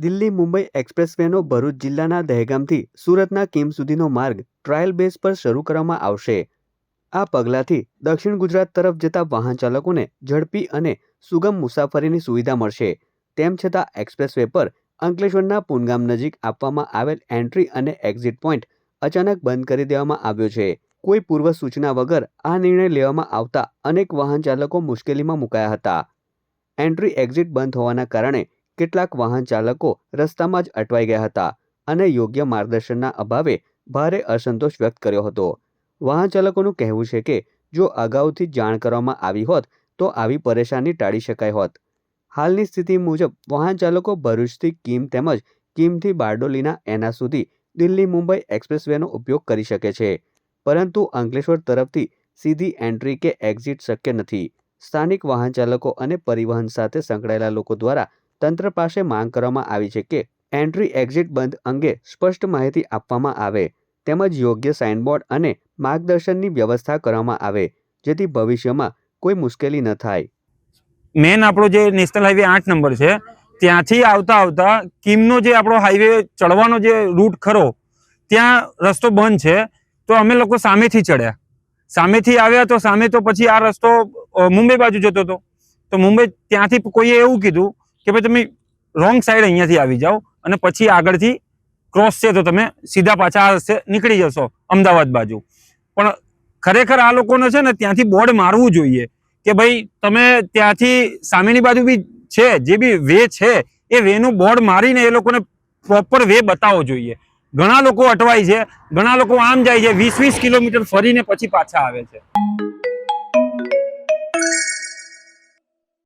દિલ્હી મુંબઈ એક્સપ્રેસવેનો ભરૂચ જિલ્લાના દહેગામથી સુરતના કિમ સુધીનો માર્ગ ટ્રાયલ બેઝ પર શરૂ કરવામાં આવશે। આ પગલાંથી દક્ષિણ ગુજરાત તરફ જતા વાહન ચાલકોને ઝડપી અને સુગમ મુસાફરીની સુવિધા મળશે। તેમ છતાં એક્સપ્રેસવે પર અંકલેશ્વરના પુનગામ નજીક આપવામાં આવેલ એન્ટ્રી અને એક્ઝિટ પોઈન્ટ અચાનક બંધ કરી દેવામાં આવ્યો છે। કોઈ પૂર્વ સૂચના વગર આ નિર્ણય લેવામાં આવતા અનેક વાહન ચાલકો મુશ્કેલીમાં મુકાયા હતા। એન્ટ્રી એક્ઝિટ બંધ હોવાના કારણે કેટલાક વાહન ચાલકો રસ્તામાં જ અટવાઈ ગયા હતા અને યોગ્ય માર્ગદર્શનના અભાવે ભારે અસંતોષ વ્યક્ત કર્યો હતો। વાહન ચાલકોનું કહેવું છે કે જો અગાઉથી જાણ કરવામાં આવી હોત તો આવી પરેશાની ટાળી શકાય હોત। હાલની સ્થિતિ મુજબ વાહન ચાલકો ભરૂચથી કિમ તેમજ કિમથી બારડોલીના એના સુધી દિલ્હી મુંબઈ એક્સપ્રેસવેનો ઉપયોગ કરી શકે છે, પરંતુ અંકલેશ્વર તરફથી સીધી એન્ટ્રી કે એક્ઝિટ શક્ય નથી। સ્થાનિક વાહન ચાલકો અને પરિવહન સાથે સંકળાયેલા લોકો દ્વારા તંત્ર પાસે માંગ કરવામાં આવી છે કે એન્ટ્રી એક્ઝિટ બંધ અંગે સ્પષ્ટ માહિતી આપવામાં આવે તેમજ યોગ્ય સાઇનબોર્ડ અને માર્ગદર્શનની વ્યવસ્થા કરવામાં આવે જેથી ભવિષ્યમાં કોઈ મુશ્કેલી ન થાય। મેન આપણો જે નેશનલ હાઈવે 8 નંબર છે ત્યાંથી આવતા કિમનો જે આપણો હાઈવે ચડવાનો જે રૂટ ખરો ત્યાં રસ્તો બંધ છે, તો અમે લોકો સામેથી ચડ્યા, સામેથી આવ્યા તો સામે તો પછી આ રસ્તો મુંબઈ બાજુ જતો હતો, તો મુંબઈ ત્યાંથી કોઈએ એવું કીધું કે ભાઈ તમે રોંગ સાઈડ અહીંયાથી આવી જાઓ અને પછી આગળથી ક્રોસ છે તો તમે સીધા પાછા આ રસ્તે નીકળી જશો અમદાવાદ બાજુ। પણ ખરેખર આ લોકોને છે ને ત્યાંથી બોર્ડ મારવું જોઈએ કે ભાઈ તમે ત્યાંથી સામેની બાજુ બી છે જે બી વે છે એ વેનું બોર્ડ મારીને એ લોકોને પ્રોપર વે બતાવવો જોઈએ। ઘણા લોકો અટવાય છે, ઘણા લોકો આમ જાય છે 20-20 કિલોમીટર ફરીને પછી પાછા આવે છે।